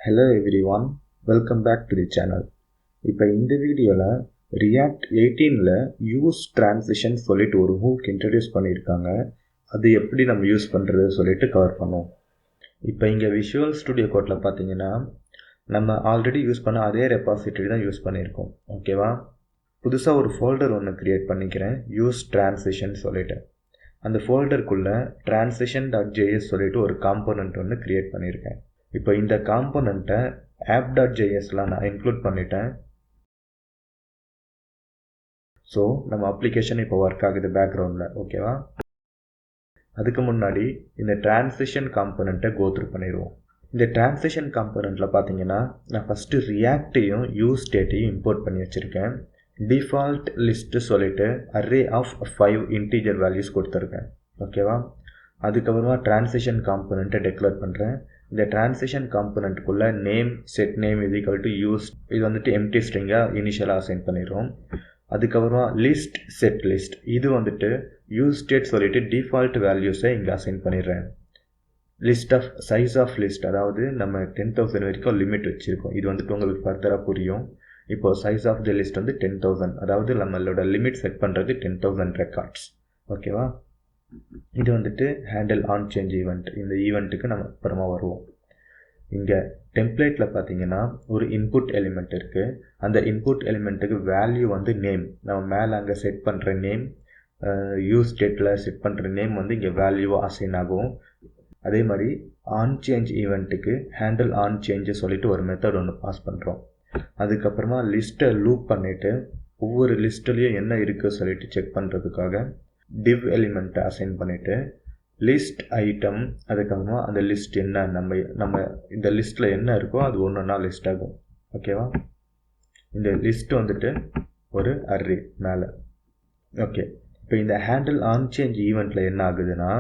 Hello everyone, welcome back to the channel. இப்போ இந்த வீடியோவில் React 18ல யூஸ் டிரான்சிஷன் சொல்லிட்டு ஒரு ஹூக் இன்ட்ரடியூஸ் பண்ணியிருக்காங்க. அது எப்படி நம்ம யூஸ் பண்ணுறது சொல்லிட்டு கவர் பண்ணுவோம். இப்போ இங்கே விஷுவல் ஸ்டுடியோ கோட்டில் பார்த்தீங்கன்னா நம்ம ஆல்ரெடி யூஸ் பண்ண அதே ரெபாசிட்டரி தான் யூஸ் பண்ணியிருக்கோம். ஓகேவா? புதுசாக ஒரு ஃபோல்டர் ஒன்று க்ரியேட் பண்ணிக்கிறேன், யூஸ் டிரான்சிஷன் சொல்லிட்டு. அந்த ஃபோல்டருக்குள்ளே transition.js சொல்லிட்டு ஒரு காம்போனன்ட் ஒன்று க்ரியேட் பண்ணியிருக்கேன். இப்போ இந்த காம்போனண்ட்டை app.jsல நான் இன்க்ளூட் பண்ணிட்டேன். ஸோ நம்ம அப்ளிகேஷன் இப்போ ஒர்க் ஆகுது பேக்ரவுண்டில். ஓகேவா? அதுக்கு முன்னாடி இந்த டிரான்சிஷன் காம்போனண்ட்டை கோத்ரூ பண்ணிடுவோம். இந்த டிரான்சிஷன் காம்போனண்ட்டில் பார்த்தீங்கன்னா நான் ஃபஸ்ட்டு ரியாக்டையும் யூஸ் ஸ்டேட்டையும் இம்போர்ட் பண்ணி வச்சுருக்கேன். டிஃபால்ட் லிஸ்ட்டு சொல்லிட்டு அரே ஆஃப் 5 இன்டீஜர் வேல்யூஸ் கொடுத்துருக்கேன். ஓகேவா? அதுக்கப்புறமா டிரான்சிஷன் காம்போனண்ட்டை டெக்ளேர் பண்ணுறேன். இந்த டிரான்சிஷன் காம்போனண்ட்டுக்குள்ளே நேம் செட் நேம் இது ஈக்குவல் டு யூஸ், இது வந்துட்டு எம்டி ஸ்ட்ரிங்காக இனிஷியலாக அசைன் பண்ணிடுறோம். அதுக்கப்புறமா லிஸ்ட் செட் லிஸ்ட், இது வந்துட்டு யூஸ் ஸ்டேட் சொல்லிட்டு டிஃபால்ட் வேல்யூஸை இங்கே அசைன் பண்ணிடுறேன். List of size of list, அதாவது நம்ம 10,000 வரைக்கும் லிமிட் வச்சுருக்கோம். இது வந்துட்டு உங்களுக்கு ஃபர்தராக புரியும். இப்போது சைஸ் ஆஃப் த லிஸ்ட் வந்து 10,000, அதாவது நம்மளோட லிமிட் செட் பண்ணுறது 10,000 ரெக்கார்ட்ஸ். ஓகேவா? இது வந்துட்டு ஹேண்டில் ஆன் சேஞ்ச் ஈவெண்ட். இந்த ஈவெண்ட்டுக்கு நம்ம அப்புறமா வருவோம். இங்கே டெம்ப்ளேட்டில் பார்த்தீங்கன்னா ஒரு இன்புட் எலிமெண்ட் இருக்குது. அந்த இன்புட் எலிமெண்ட்டுக்கு வேல்யூ வந்து நேம், நம்ம மேலே அங்கே செட் பண்ணுற நேம், யூஸ் ஸ்டேட்டில் செட் பண்ணுற நேம் வந்து இங்கே வேல்யூவாக அசைன் ஆகும். அதே மாதிரி ஆன் சேஞ்ச் ஈவெண்ட்டுக்கு ஹேண்டில் ஆன் சேஞ்சு சொல்லிட்டு ஒரு மெத்தட் ஒன்று பாஸ் பண்ணுறோம். அதுக்கப்புறமா லிஸ்ட்டை லூப் பண்ணிவிட்டு ஒவ்வொரு லிஸ்ட்லேயும் என்ன இருக்குது சொல்லிட்டு செக் பண்ணுறதுக்காக div எலிமெண்ட்டை அசைன் பண்ணிவிட்டு லிஸ்ட் ஐட்டம், அதுக்கப்புறமா அந்த லிஸ்ட் என்ன நம்ம இந்த லிஸ்ட்டில் என்ன இருக்கோ அது ஒன்றுன்னா லிஸ்ட் ஆகும். ஓகேவா? இந்த லிஸ்ட் வந்துட்டு ஒரு அரே மேலே. ஓகே, இப்போ இந்த ஹேண்டில் ஆன் சேஞ்ச் ஈவெண்ட்டில் என்ன ஆகுதுன்னா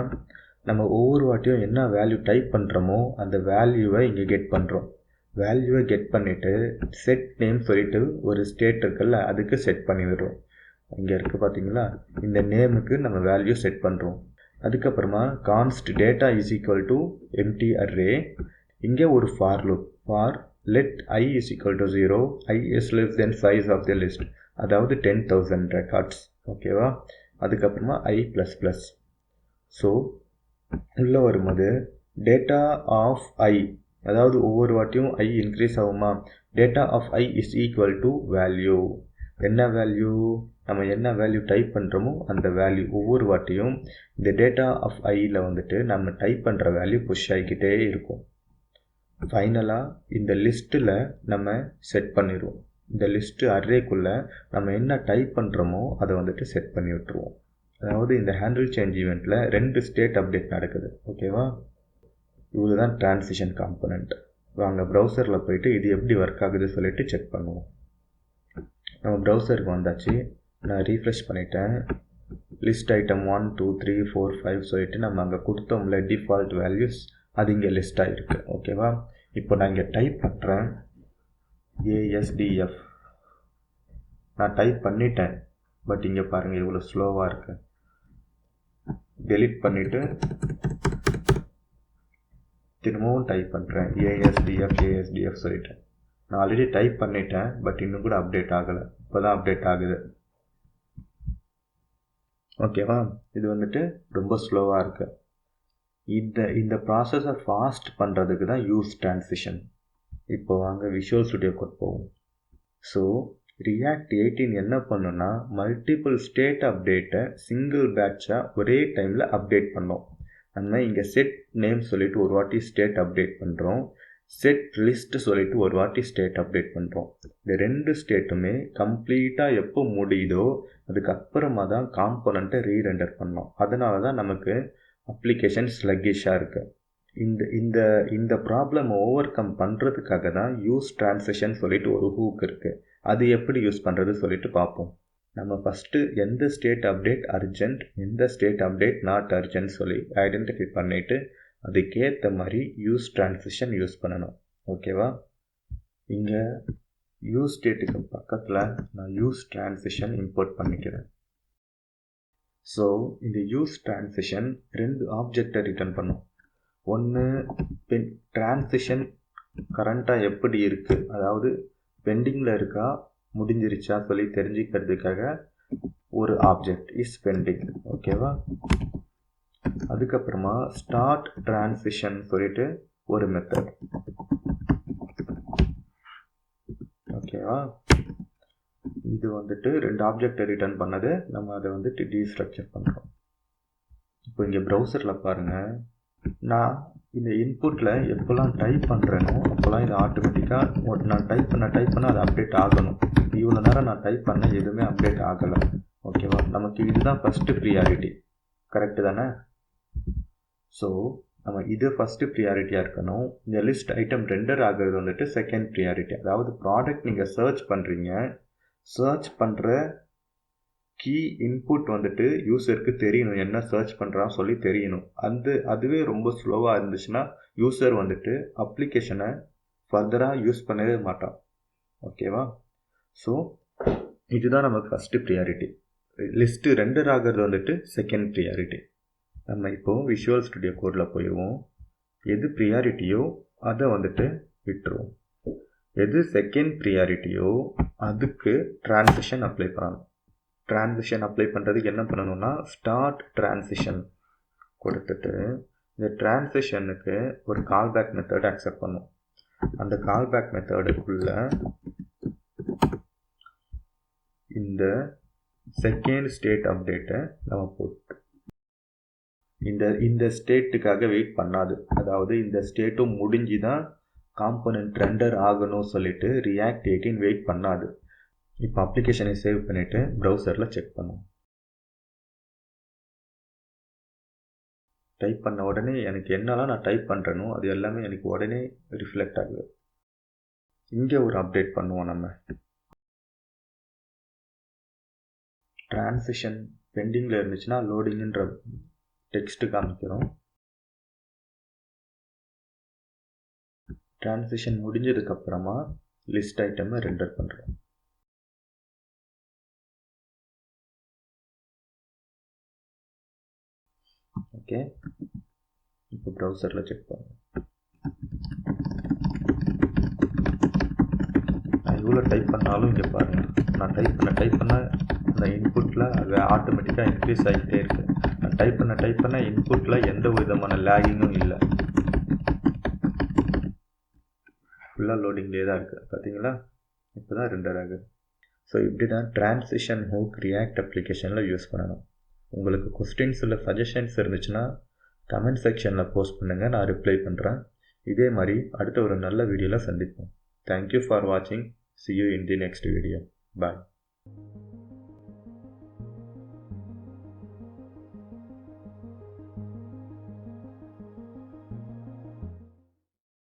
நம்ம ஒவ்வொரு வாட்டியும் என்ன வேல்யூ டைப் பண்ணுறோமோ அந்த வேல்யூவை இங்கே கெட் பண்ணுறோம். வேல்யூவை கெட் பண்ணிவிட்டு செட் நேம் சொல்லிட்டு ஒரு ஸ்டேட் இருக்குல்ல, அதுக்கு செட் பண்ணி விடுறோம். இங்கே இருக்குது பார்த்தீங்களா, இந்த நேமுக்கு நம்ம வேல்யூ செட் பண்ணுறோம். அதுக்கப்புறமா const data is equal to empty array. இங்கே ஒரு for loop, for let i is equal to 0, i is less than size of the list, அதாவது 10,000 ரெக்கார்ட்ஸ். ஓகேவா? அதுக்கப்புறமா ஐ ப்ளஸ் ப்ளஸ். ஸோ உள்ளே வரும்போது டேட்டா ஆஃப் ஐ, அதாவது ஒவ்வொரு வாட்டியும் ஐ இன்க்ரீஸ் ஆகுமா, data of I is equal to value. என்ன வேல்யூ? நம்ம என்ன வேல்யூ டைப் பண்ணுறோமோ அந்த வேல்யூ ஒவ்வொரு வாட்டியும் இந்த டேட்டா ஆஃப் ஐயில் வந்துட்டு நம்ம டைப் பண்ணுற வேல்யூ புஷ் ஆகிக்கிட்டே இருக்கும். ஃபைனலாக இந்த லிஸ்ட்டில் நம்ம செட் பண்ணிடுவோம். இந்த லிஸ்ட்டு அரேக்குள்ளே நம்ம என்ன டைப் பண்ணுறோமோ அதை வந்துட்டு செட் பண்ணி விட்டுருவோம். அதாவது இந்த ஹேண்டில் சேஞ்ச் ஈவெண்ட்டில் 2 ஸ்டேட் அப்டேட் நடக்குது. ஓகேவா? இதுதான் டிரான்சிஷன் காம்போனண்ட். வாங்க ப்ரௌசரில் போயிட்டு இது எப்படி ஒர்க் ஆகுது சொல்லிட்டு செக் பண்ணுவோம். நம்ம ப்ரௌசருக்கு வந்தாச்சு. நான் ரீஃப்ரெஷ் பண்ணிட்டேன். லிஸ்ட் ஐட்டம் 1 2 3 4 5 சொல்லிட்டு நம்ம அங்கே கொடுத்தோம்ல டிஃபால்ட் வேல்யூஸ், அது இங்கே லிஸ்ட் ஆகிருக்கு. ஓகேவா? இப்போ நான் இங்கே டைப் பண்ணுறேன் ASDF. நான் டைப் பண்ணிட்டேன், பட் இங்கே பாருங்கள் இவ்வளோ ஸ்லோவாக இருக்கு. டெலிட் பண்ணிவிட்டு திரும்பவும் டைப் பண்ணுறேன் ASDF சொல்லிட்டு. நான் ஆல்ரெடி டைப் பண்ணிட்டேன், பட் இன்னும் கூட அப்டேட் ஆகலை. இப்போ தான் அப்டேட் ஆகுது. ஓகேவா? இது வந்துட்டு ரொம்ப ஸ்லோவாக இருக்குது. இந்த ப்ராசஸை ஃபாஸ்ட் பண்ணுறதுக்கு தான் யூஸ் டிரான்சிஷன். இப்போ வாங்க விஷுவல் ஸ்டுடியோ கோட் போவோம். ஸோ React 18 என்ன பண்ணுன்னா மல்டிபிள் ஸ்டேட் அப்டேட்டை சிங்கிள் பேட்சாக ஒரே டைமில் அப்டேட் பண்ணோம். நம்ம இங்கே செட் நேம் சொல்லிட்டு ஒரு வாட்டி ஸ்டேட் அப்டேட் பண்ணுறோம், செட் லிஸ்ட் சொல்லிட்டு ஒரு வாட்டி ஸ்டேட் அப்டேட் பண்ணுறோம். இந்த 2 ஸ்டேட்டுமே கம்ப்ளீட்டாக எப்போ முடியுதோ அதுக்கப்புறமா தான் காம்போனண்ட்டை ரீரெண்டர் பண்ணோம். அதனால தான் நமக்கு அப்ளிகேஷன் ஸ்லக்கிஷாக இருக்குது. இந்த ப்ராப்ளம் ஓவர் கம் பண்ணுறதுக்காக தான் யூஸ் டிரான்சிஷன் சொல்லிட்டு ஒரு ஹூக் இருக்குது. அது எப்படி யூஸ் பண்ணுறது சொல்லிட்டு பார்ப்போம். நம்ம ஃபஸ்ட்டு எந்த ஸ்டேட் அப்டேட் அர்ஜென்ட், எந்த ஸ்டேட் அப்டேட் நாட் அர்ஜென்ட் சொல்லி ஐடென்டிஃபை பண்ணிவிட்டு அதுக்கேற்ற மாதிரி யூஸ் டிரான்சிஷன் யூஸ் பண்ணணும். ஓகேவா? இங்கே யூஸ் ஸ்டேட்டுக்கு பக்கத்தில் நான் யூஸ் டிரான்சிஷன் இம்போர்ட் பண்ணிக்கிறேன். ஸோ இந்த யூஸ் டிரான்சிஷன் 2 ஆப்ஜெக்டை ரிட்டர்ன் பண்ணும். ஒன்று டிரான்சிஷன் கரண்ட்டாக எப்படி இருக்குது, அதாவது பெண்டிங்கில் இருக்கா முடிஞ்சிருச்சா சொல்லி தெரிஞ்சுக்கிறதுக்காக ஒரு ஆப்ஜெக்ட் இஸ் பெண்டிங். ஓகேவா? அதுக்கப்புறமா ஸ்டார்ட் டிரான்சிஷன் சொல்லிட்டு ஒரு மெத்தட். ஓகேவா? இது வந்துட்டு 2 ஆப்ஜெக்டை ரிட்டர்ன் பண்ணது, நம்ம அதை வந்துட்டு டீஸ்ட்ரக்சர் பண்ணுறோம். இப்போ இங்கே ப்ரௌசரில் பாருங்கள், நான் இந்த இன்புட்டில் எப்போல்லாம் டைப் பண்ணுறேனோ அப்போல்லாம் இது ஆட்டோமேட்டிக்காக நான் டைப் பண்ண அது அப்டேட் ஆகணும். இவ்வளோ நேரம் நான் டைப் பண்ண எதுவுமே அப்டேட் ஆகலை. ஓகேவா? நமக்கு இதுதான் ஃபஸ்ட்டு ப்ரியாரிட்டி. கரெக்டு தானே? ஸோ நம்ம இது ஃபஸ்ட்டு ப்ரியாரிட்டியாக இருக்கணும். இந்த லிஸ்ட் ஐட்டம் ரெண்டர் ஆகிறது வந்துட்டு செகண்ட் ப்ரியாரிட்டி. அதாவது ப்ராடக்ட் நீங்கள் சர்ச் பண்ணுறீங்க, சர்ச் பண்ணுற கீ இன்புட் வந்துட்டு யூசருக்கு தெரியணும், என்ன சர்ச் பண்ணுறான்னு சொல்லி தெரியணும். அதுவே ரொம்ப ஸ்லோவாக இருந்துச்சுன்னா யூசர் வந்துட்டு அப்ளிகேஷனை ஃபர்தராக யூஸ் பண்ணவே மாட்டான். ஓகேவா? ஸோ இதுதான் நமக்கு ஃபஸ்ட்டு ப்ரியாரிட்டி. லிஸ்ட்டு ரெண்டர் ஆகிறது வந்துட்டு செகண்ட் ப்ரியாரிட்டி. நம்ம இப்போது விஷுவல் ஸ்டுடியோ கோடில் போயிடுவோம். எது ப்ரியாரிட்டியோ அதை வந்துட்டு விட்டுருவோம். எது செகண்ட் ப்ரியாரிட்டியோ அதுக்கு டிரான்சிஷன் அப்ளை பண்ணணும். டிரான்சிஷன் அப்ளை பண்ணுறதுக்கு என்ன பண்ணணும்னா ஸ்டார்ட் டிரான்சிஷன் கொடுத்துட்டு இந்த டிரான்சிஷனுக்கு ஒரு கால்பேக் மெத்தட் அக்செப்ட் பண்ணும். அந்த கால்பேக் மெத்தடுக்குள்ள இந்த செகண்ட் ஸ்டேட் அப்டேட்டை நம்ம போட்டு இந்த ஸ்டேட்டுக்காக வெயிட் பண்ணாது. அதாவது இந்த ஸ்டேட்டும் முடிஞ்சு தான் காம்பனன்ட் ரெண்டர் ஆகணும் சொல்லிட்டு ரியாக்ட் 18 வெயிட் பண்ணாது. இப்போ அப்ளிகேஷனை சேவ் பண்ணிவிட்டு ப்ரௌசரில் செக் பண்ணுவோம். டைப் பண்ண உடனே எனக்கு என்னெல்லாம் நான் டைப் பண்ணுறேனோ அது எல்லாமே எனக்கு உடனே ரிஃப்ளெக்ட் ஆகுது. இங்கே ஒரு அப்டேட் பண்ணுவோம். நம்ம டிரான்சிஷன் பெண்டிங்கில் இருந்துச்சுன்னா லோடிங்குன்ற டெக்ஸ்ட்டு காமிக்கிறோம். டிரான்சிஷன் முடிஞ்சதுக்கப்புறமா லிஸ்ட் ஐட்டமை ரெண்டர் பண்ணுறோம். ஓகே, இப்போ ப்ரௌசரில் செக் பண்ணுவோம். நான் இவ்வளோ டைப் பண்ணாலும் இங்கே பாருங்கள், நான் டைப் பண்ண அந்த இன்புட்டில் அது ஆட்டோமேட்டிக்காக இன்க்ரீஸ் ஆகிட்டே இருக்குது. நான் டைப் பண்ண இன்புட்டில் எந்த விதமான லேகிங்கும் இல்லை, ஃபுல்லாக லோடிங்லேயே தான் இருக்குது. பார்த்தீங்களா? இப்போ தான் ரெண்டர் ஆகுது. ஸோ இப்படி தான் டிரான்சிஷன் ஹூக் ரியாக்ட் அப்ளிகேஷனில் யூஸ் பண்ணணும். உங்களுக்கு கொஸ்டின்ஸ் இல்லை சஜஷன்ஸ் இருந்துச்சுன்னா கமெண்ட் செக்ஷனில் போஸ்ட் பண்ணுங்கள், நான் ரிப்ளை பண்ணுறேன். இதே மாதிரி அடுத்த ஒரு நல்ல வீடியோவில் சந்திப்போம். தேங்க்யூ ஃபார் வாட்சிங். See you in the next video. Bye.